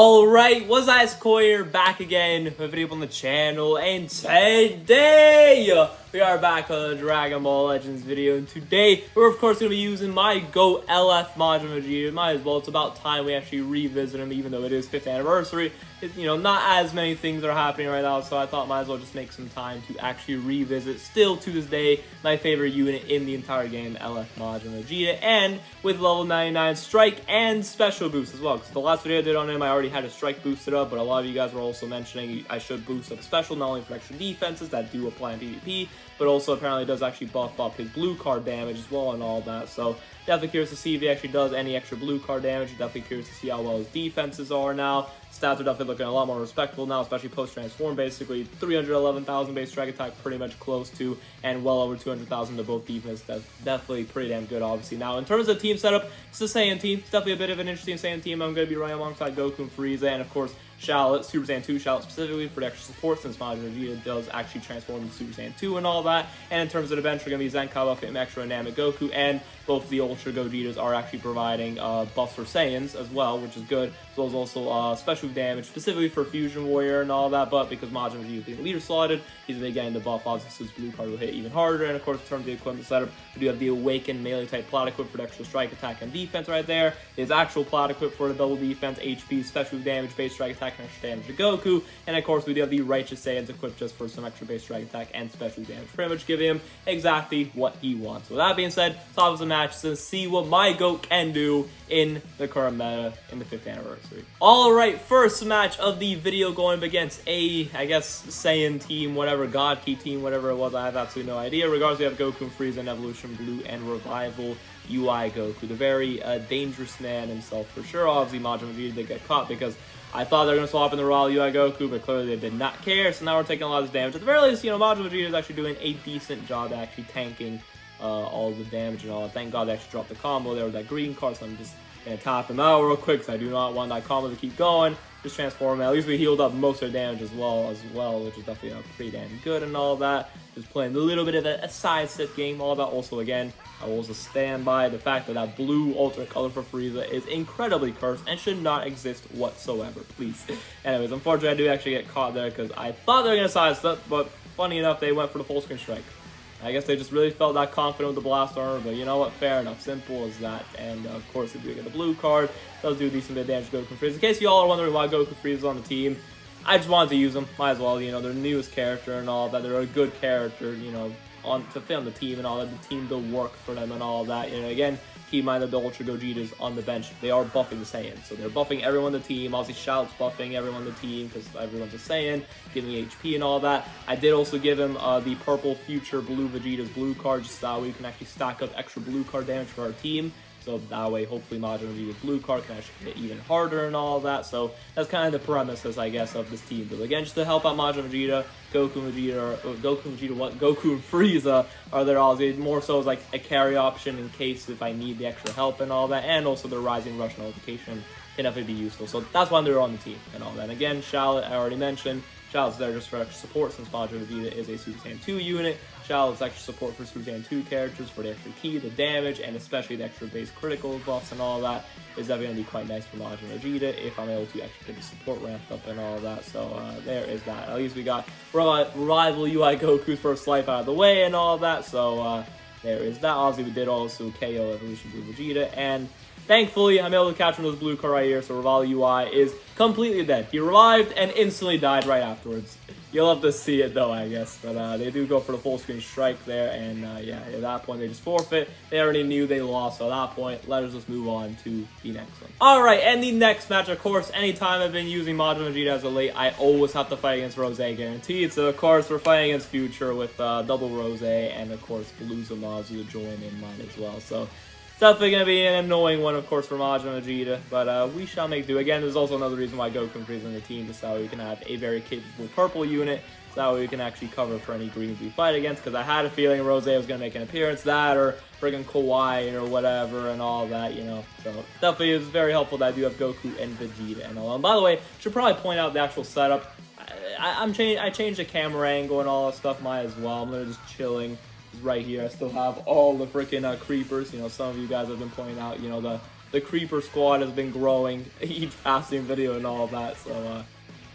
Alright, what's up, Koyer, back again with a video on the channel, and today we are back on a Dragon Ball Legends video, and today we're of course going to be using my Goku LF Majin Vegeta. Might as well, it's about time we actually revisit him, even though it is 5th anniversary. Not as many things are happening right now, so I thought might as well just make some time to actually revisit, still to this day, my favorite unit in the entire game, LF Majin Vegeta, and with level 99 strike and special boost as well, because the last video I did on him, I already had a strike boosted up, but a lot of you guys were also mentioning I should boost up special, not only for extra defenses that do apply in PvP, but also apparently does actually buff up his blue card damage as well and all that. So definitely curious to see if he actually does any extra blue card damage. Definitely curious to see how well his defenses are now. Stats are definitely looking a lot more respectable now, especially post-transform. Basically 311,000 base strike attack, pretty much close to, and well over 200,000 to both defense. That's definitely pretty damn good, obviously. Now, in terms of team setup, it's the Saiyan team. It's definitely a bit of an interesting Saiyan team. I'm going to be running alongside Goku Freeze, and of course, Charlotte, Super Saiyan 2 Charlotte specifically for the extra support, since Majin Vegeta does actually transform into Super Saiyan 2 and all that. And in terms of the bench, we're going to be Zenkai buff, extra dynamic Goku, and both the Ultra Gogetas are actually providing buffs for Saiyans as well, which is good, as well as also special damage, specifically for Fusion Warrior and all that, but because Majin Vegeta is being leader slotted, he's going to be getting the buff, obviously, so his blue card will hit even harder. And of course, in terms of the equipment setup, we do have the Awakened melee type plot equip for the extra strike attack and defense right there. His actual plot equip for the double defense, HP, special damage, base strike attack, and extra damage to Goku. And of course, we do have the Righteous Saiyans equipped just for some extra base strike attack and special damage. Pretty much give him exactly what he wants. So with that being said, let's have some matches and see what my GOAT can do in the current meta in the 5th anniversary. Alright, first match of the video going up against a, I guess, Saiyan team, whatever, God Key team, whatever it was, I have absolutely no idea. Regardless, we have Goku Freeze and Evolution Blue and Revival UI Goku, the very dangerous man himself for sure. Obviously, Majin Vegeta did get caught because I thought they were going to swap in the Royal UI Goku, but clearly they did not care, so now we're taking a lot of damage. At the very least, Majin Vegeta is actually doing a decent job at actually tanking all the damage and all. Thank God they actually dropped the combo there with that green card, so I'm just going to tap him out real quick, because I do not want that combo to keep going. Just transform him. At least we healed up most of their damage as well, which is definitely pretty damn good and all that. Just playing a little bit of a side-step game, all that. Also, again, I will also stand by the fact that that blue alternate color for Frieza is incredibly cursed and should not exist whatsoever, please. Anyways, unfortunately, I do actually get caught there because I thought they were going to side-step, but funny enough, they went for the full screen strike. I guess they just really felt that confident with the blast armor, but you know what? Fair enough. Simple as that. And of course, if you get the blue card, does do a decent bit of damage to Goku Freeze. In case you all are wondering why Goku Freeze is on the team, I just wanted to use them. Might as well, they're the newest character and all that. They're a good character, to fit on the team and all that. The team will work for them and all that. Again, keep in mind that the Ultra Gogetas on the bench, they are buffing the Saiyans. So they're buffing everyone on the team. Obviously, Shout's buffing everyone on the team because everyone's a Saiyan, giving HP and all that. I did also give him the purple future blue Vegeta's blue card, just that way we can actually stack up extra blue card damage for our team. So that way, hopefully, Majin Vegeta's blue card can actually hit even harder and all that. So that's kind of the premises, I guess, of this team. But again, just to help out Majin Vegeta, Goku and Frieza are there all more so as like a carry option in case if I need the extra help and all that. And also the Rising Rush notification can definitely be useful. So that's why they're on the team and all that. And again, Charlotte, I already mentioned. Charlotte's there just for extra support since Majin Vegeta is a Super Saiyan 2 unit. Charlotte's extra support for Super Saiyan 2 characters for the extra key, the damage, and especially the extra base critical buffs and all that is definitely going to be quite nice for Majin Vegeta if I'm able to actually get the support ramped up and all that. So there is that. At least we got Rival UI Goku's first life out of the way and all that. So there is that. Obviously, we did also KO Evolution Blue Vegeta, and thankfully, I'm able to capture those blue card right here, so Rival UI is completely dead. He revived and instantly died right afterwards. You'll have to see it though, I guess. But they do go for the full screen strike there, and yeah, at that point they just forfeit. They already knew they lost, so at that point, let us just move on to the next one. Alright, and the next match, of course, anytime I've been using Majin Vegeta as a late, I always have to fight against Rose, guaranteed. So of course, we're fighting against Future with double Rose, and of course, Blue Zamazu to join in mine as well. So definitely going to be an annoying one, of course, for Majin Vegeta, but we shall make do. Again, there's also another reason why Goku Freeze on the team, just so we can have a very capable purple unit, so that way we can actually cover for any greens we fight against, because I had a feeling Rose was going to make an appearance, that, or friggin' Kawaii, or whatever, and all that, So definitely is very helpful that I do have Goku and Vegeta and all. And by the way, should probably point out the actual setup. I changed the camera angle and all that stuff, might as well. I'm literally just chilling. Right here, I still have all the freaking creepers. Some of you guys have been pointing out, the Creeper squad has been growing each passing video and all that. So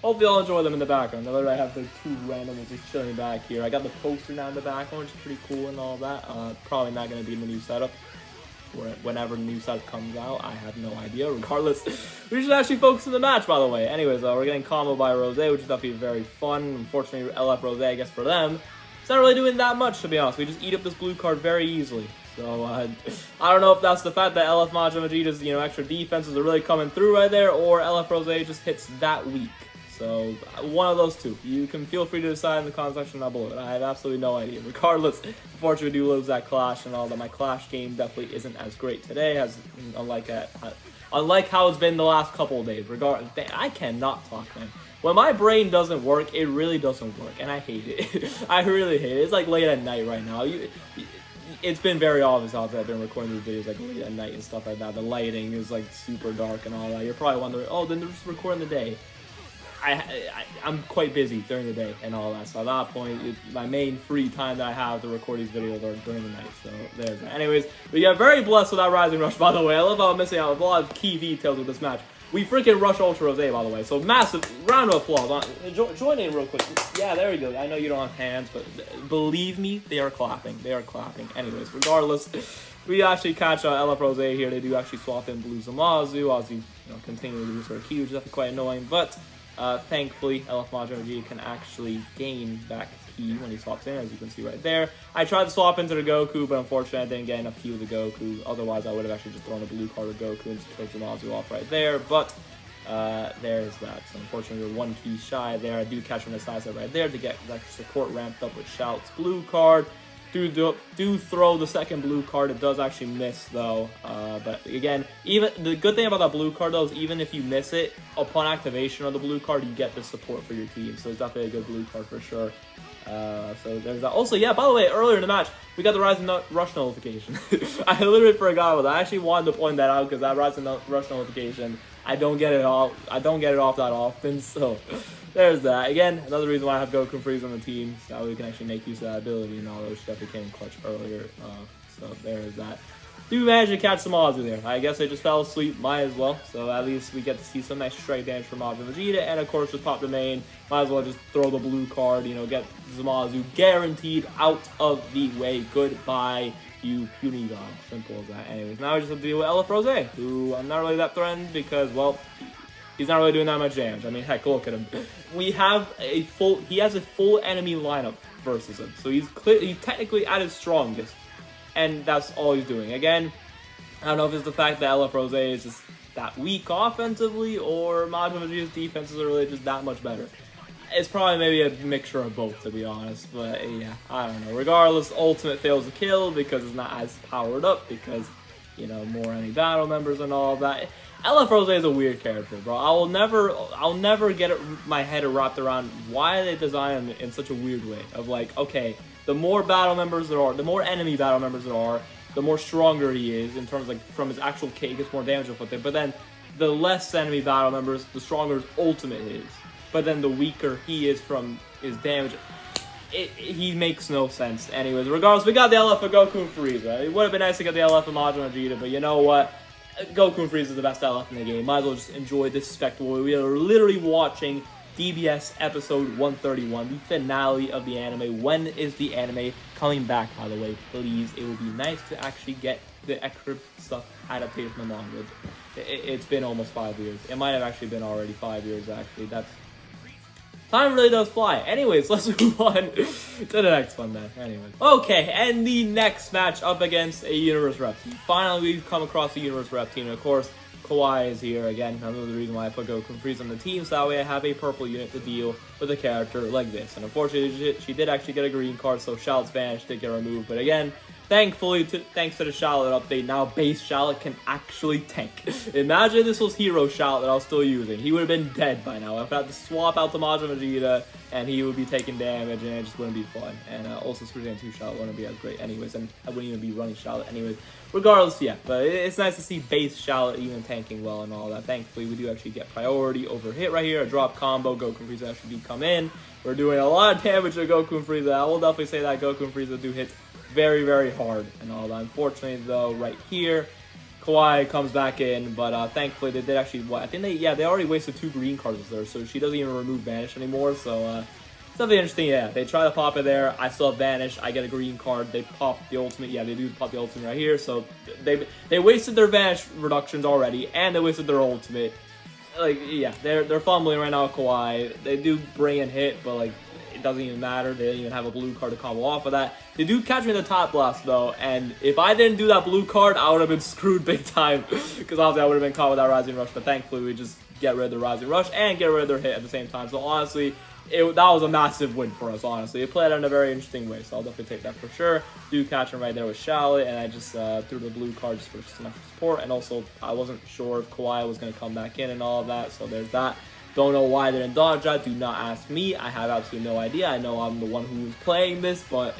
hope you all enjoy them in the background. Now that I have the two randomers just chilling back here. I got the poster now in the background, which is pretty cool and all that. Probably not going to be in the new setup. Whenever the new setup comes out, I have no idea. Regardless, we should actually focus on the match, by the way. Anyways, we're getting combo by Rose, which is definitely very fun. Unfortunately, LF Rose, I guess for them, it's not really doing that much, to be honest. We just eat up this blue card very easily. So, I don't know if that's the fact that LF Majin Vegeta's, extra defenses are really coming through right there, or LF Rose just hits that weak. So, one of those two. You can feel free to decide in the comment section down below. I have absolutely no idea. Regardless, unfortunately, we do lose that Clash and all that. My Clash game definitely isn't as great today, unlike how it's been the last couple of days. I cannot talk, man. When my brain doesn't work, it really doesn't work, and I hate it. I really hate it. It's like late at night right now. It's been very obvious how I've been recording these videos like late at night and stuff like that. The lighting is like super dark and all that. You're probably wondering, oh, then they're just recording the day. I'm quite busy during the day and all that, so at that point, my main free time that I have to record these videos are during the night, so there's that. Anyways, we got very blessed with that Rising Rush, by the way. I love how I'm missing out on a lot of key details with this match. We freaking rush Ultra Rose, by the way, so massive round of applause. Join in real quick. Yeah, there we go. I know you don't have hands, but believe me, they are clapping. They are clapping. Anyways, regardless, we actually catch LF Rose here. They do actually swap in Blue Zamasu. Ozzy, continue to lose her key, which is definitely quite annoying, but thankfully, LF Majin Vegeta can actually gain back key when he swaps in, as you can see right there. I tried to swap into the Goku, but unfortunately I didn't get enough key with the Goku. Otherwise, I would have actually just thrown a blue card with Goku and just killed Zamasu off right there. But there's that. So unfortunately, we're one key shy there. I do catch him in the side set right there to get that support ramped up with Shout's blue card. Do throw the second blue card. It does actually miss though, but again, even the good thing about that blue card though is even if you miss it upon activation of the blue card, you get the support for your team, so it's definitely a good blue card for sure. So there's that. Also, yeah, by the way, earlier in the match we got the Rising Rush notification. I literally forgot about that. I actually wanted to point that out because that Rising Rush notification, I don't get it off that often, so there's that. Again, another reason why I have Goku Freeze on the team, so we can actually make use of that ability and all those stuff that came clutch earlier. So there's that. Do manage to catch some Ozzy there. I guess I just fell asleep, might as well. So at least we get to see some nice strike damage from Majin Vegeta, and of course just pop the main. Might as well just throw the blue card, get Zamasu guaranteed out of the way. Goodbye, you puny god. Simple as that. Anyways, now we just have to deal with LF Rose, who I'm not really that threatened because, well, he's not really doing that much damage. I mean, heck, look at him. He has a full enemy lineup versus him. So he's technically at his strongest. And that's all he's doing. Again, I don't know if it's the fact that LF Rose is just that weak offensively or Majin Vegeta's defenses are really just that much better. It's probably maybe a mixture of both, to be honest. But yeah, I don't know. Regardless, Ultimate fails to kill because it's not as powered up because, more enemy battle members and all of that. LF Rose is a weird character, bro. I'll never get my head wrapped around why they design him in such a weird way. Of like, okay, the more battle members there are, the more enemy battle members there are, the more stronger he is in terms of from his actual K, he gets more damage inflicted. But then the less enemy battle members, the stronger his ultimate is. But then the weaker he is from his damage. He makes no sense. Anyways, regardless, we got the LF of Goku Freeze, right? It would have been nice to get the LF of Majin Vegeta, but you know what? Goku Freeze is the best LF in the game. Might as well just enjoy this spectacle. We are literally watching DBS episode 131, the finale of the anime. When is the anime coming back, by the way? Please, it would be nice to actually get the extra stuff adapted from the manga. It's been almost 5 years. It might have actually been already 5 years, actually. Time really does fly. Anyways, let's move on to the next one then. Anyways. Okay, and the next match up against a Universe Rep team. Finally, we've come across the Universe Rep team. And of course, Kawaii is here again. Another reason why I put Goku Freeze on the team, so that way I have a purple unit to deal with a character like this. And unfortunately, she did actually get a green card, so Charlotte's Vanish did get removed. But again, thankfully, thanks to the Charlotte update, now base Charlotte can actually tank. Imagine this was Hero Charlotte that I was still using. He would have been dead by now. I've had to swap out the Majin Vegeta, and he would be taking damage, and it just wouldn't be fun. And also, Super Saiyan 2 Charlotte wouldn't be as great anyways, and I wouldn't even be running Charlotte anyways. Regardless, yeah, but it's nice to see base Charlotte even tanking well and all that. Thankfully, we do actually get priority over hit right here. A drop combo, Goku Freeze actually come in. We're doing a lot of damage to Goku Freeze. I will definitely say that Goku Freeze do hit very, very hard and all that. Unfortunately, though, right here, Kawaii comes back in, but thankfully they did actually, I think they already wasted 2 green cards there, so she doesn't even remove Vanish anymore, so it's something interesting. Yeah, they try to pop it there, I still have Vanish, I get a green card, they pop the ultimate, yeah, they do pop the ultimate right here, so they wasted their Vanish reductions already, and they wasted their ultimate. Like, yeah, they're fumbling right now with Kawaii. They do bring and hit, but like, it doesn't even matter. They didn't even have a blue card to combo off of that. They do catch me in the top blast though, and if I didn't do that blue card, I would have been screwed big time, because obviously I would have been caught with that Rising Rush, but thankfully we just get rid of the Rising Rush and get rid of their hit at the same time. So honestly, that was a massive win for us, honestly. It played out in a very interesting way, so I'll definitely take that for sure. Do catch him right there with Charlotte, and I just threw the blue card just for some extra support, and also I wasn't sure if Kawaii was going to come back in and all of that, so there's that. Don't know why they didn't dodge that. Do not ask me. I have absolutely no idea. I know I'm the one who was playing this, but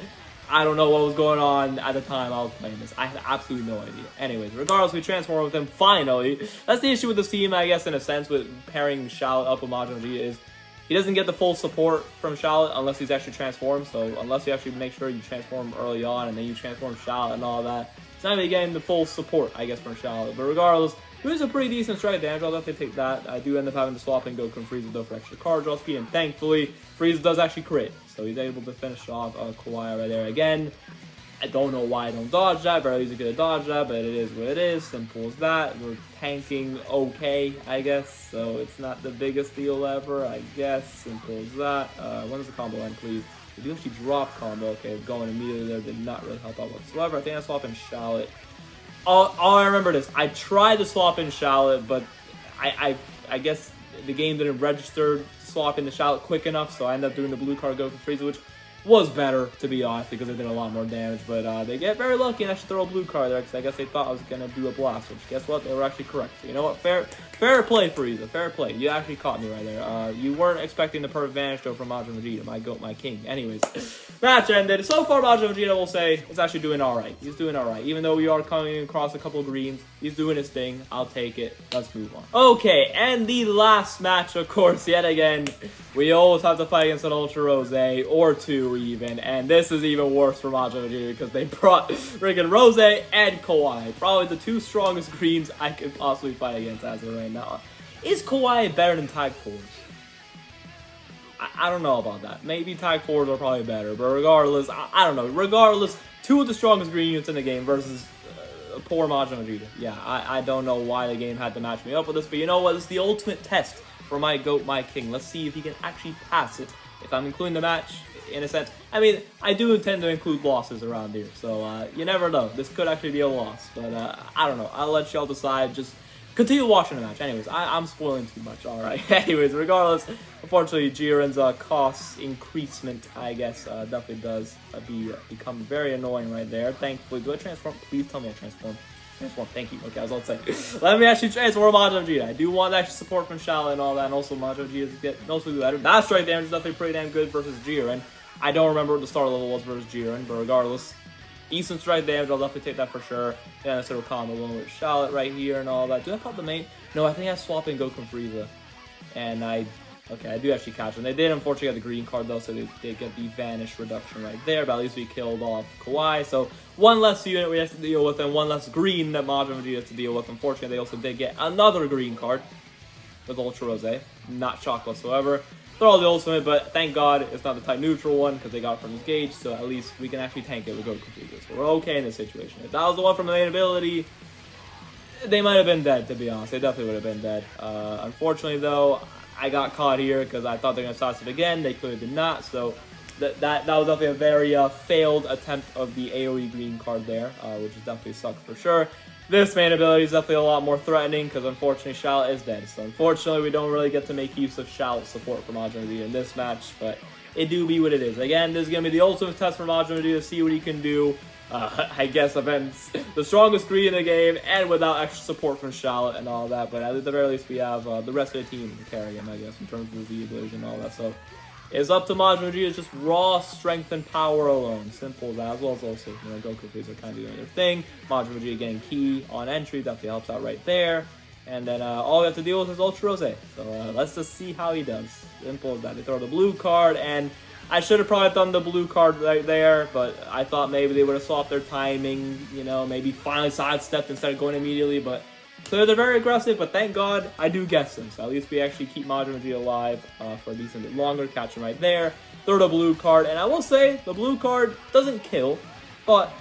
I don't know what was going on at the time I was playing this. I have absolutely no idea. Anyways, regardless, we transform with him finally. That's the issue with this team, I guess, in a sense, with pairing Charlotte up with Majin Vegeta is he doesn't get the full support from Charlotte unless he's actually transformed. So unless you actually make sure you transform early on and then you transform Charlotte and all that, it's not really getting the full support, I guess, from Charlotte. But regardless, it was a pretty decent strike damage. I'll definitely take that. I do end up having to swap in Goku Freeze though for extra card draw speed, and thankfully, Freeze does actually crit. So he's able to finish off Kawaii right there again. I don't know why I don't dodge that. Very easy to dodge that, but it is what it is. Simple as that. We're tanking okay, I guess. So it's not the biggest deal ever, I guess. Simple as that. When does the combo end, please? They do actually drop combo. Okay, going immediately there did not really help out whatsoever. I think I swap in Charlotte. I remember this. I tried to swap in Charlotte, but I guess the game didn't register swap into Charlotte quick enough, so I ended up doing the blue card Goku Freeze, which was better, to be honest, because it did a lot more damage, but they get very lucky and actually throw a blue card there, because I guess they thought I was going to do a blast, which guess what? They were actually correct. So you know what? Fair play, Frieza. Fair play. You actually caught me right there. You weren't expecting the perfect Vanish though from Majin Vegeta, my goat, my king. Anyways, match ended. So far, Majin Vegeta, will say, is actually doing alright. He's doing alright. Even though we are coming across a couple of greens, he's doing his thing. I'll take it. Let's move on. Okay, and the last match, of course, yet again, we always have to fight against an Ultra Rose, or 2 even, and this is even worse for Majin Vegeta because they brought freaking Rose and Kawaii. Probably the 2 strongest greens I could possibly fight against as of right now. Is Kawaii better than Tag 4s? I don't know about that. Maybe Tag 4s are probably better, but regardless, I don't know. Regardless, 2 of the strongest green units in the game versus poor Majin Vegeta. Yeah, I don't know why the game had to match me up with this, but you know what? It's the ultimate test for my GOAT, my king. Let's see if he can actually pass it. If I'm including the match, in a sense. I mean, I do intend to include losses around here, so you never know. This could actually be a loss, but I don't know. I'll let y'all decide. Just continue watching the match. Anyways, I'm spoiling too much. All right. Anyways, regardless, unfortunately, Jiren's cost increasement, I guess, definitely does become very annoying right there. Thankfully, do I transform? Please tell me I transform. Transform, thank you. Okay, I was about to say, let me actually transform Majin Vegeta. I do want extra support from Charlotte and all that, and also Majin Vegeta get also do better. That strike damage is definitely pretty damn good versus Jiren. I don't remember what the start level was versus Jiren, but regardless, decent strike damage. I'll definitely take that for sure. Yeah, instead of combo one with Charlotte right here and all that. Do I pop the main? No, I think I swap in Goku Freeze, and I do actually catch them. They did unfortunately get the green card though, so they get the Vanish reduction right there, but at least we killed off Kawaii. So one less unit we have to deal with, and one less green that Majin Vegeta has to deal with. Unfortunately, they also did get another green card with Ultra Rose. Not shocked whatsoever. They're all the ultimate, but thank God it's not the type neutral one, because they got it from his gauge, so at least we can actually tank it with Goku Freeze. So we're okay in this situation. If that was the one from the main ability, they might have been dead, to be honest. They definitely would have been dead. Unfortunately, though, I got caught here because I thought they were going to toss it again. They clearly did not, so that was definitely a very failed attempt of the AoE green card there, which is definitely sucked for sure. This main ability is definitely a lot more threatening because unfortunately Charlotte is dead. So unfortunately we don't really get to make use of Charlotte's support for Majin Vegeta in this match, but it do be what it is. Again, this is going to be the ultimate test for Majin Vegeta to see what he can do. I guess against the strongest green in the game and without extra support from Charlotte and all that, but at the very least we have the rest of the team to carry him, I guess, in terms of the Z ability and all that. So it's up to Majin Vegeta, just raw strength and power alone. Simple as that, as well as also, you know, Goku Freeze are kind of doing their thing. Majin Vegeta getting key on entry, definitely helps out right there. And then all we have to deal with is Ultra Rose. So let's just see how he does. Simple as that. They throw the blue card, and I should have probably done the blue card right there, but I thought maybe they would have swapped their timing, you know, maybe finally sidestepped instead of going immediately, but clearly they're very aggressive, but thank God I do guess them, so at least we actually keep Majin Vegeta alive for at least a bit longer. Catch him right there. Throw the blue card, and I will say, the blue card doesn't kill, but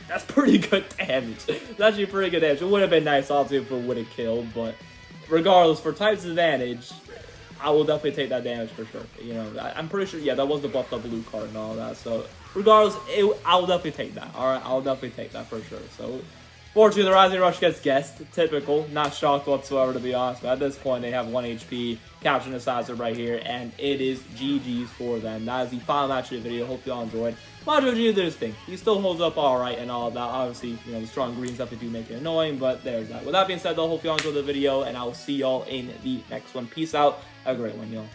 that's pretty good damage. It's actually pretty good damage. It would have been nice, obviously, if it would have killed, but regardless, for type's advantage, I will definitely take that damage for sure. You know, I'm pretty sure, yeah, that was the buffed up blue card and all that. So, regardless, I'll definitely take that. Alright, I'll definitely take that for sure. So, fortunately, the Rising Rush gets guessed. Typical. Not shocked whatsoever, to be honest. But at this point, they have 1 HP. Capturing the Sizer right here. And it is GG's for them. That is the final match of the video. Hope you all enjoyed. Majin Vegeta did his thing. He still holds up alright and all of that. Obviously, you know, the strong green stuff do make it annoying. But there's that. With that being said, though, hope you all enjoyed the video. And I will see y'all in the next one. Peace out. Have a great one, y'all.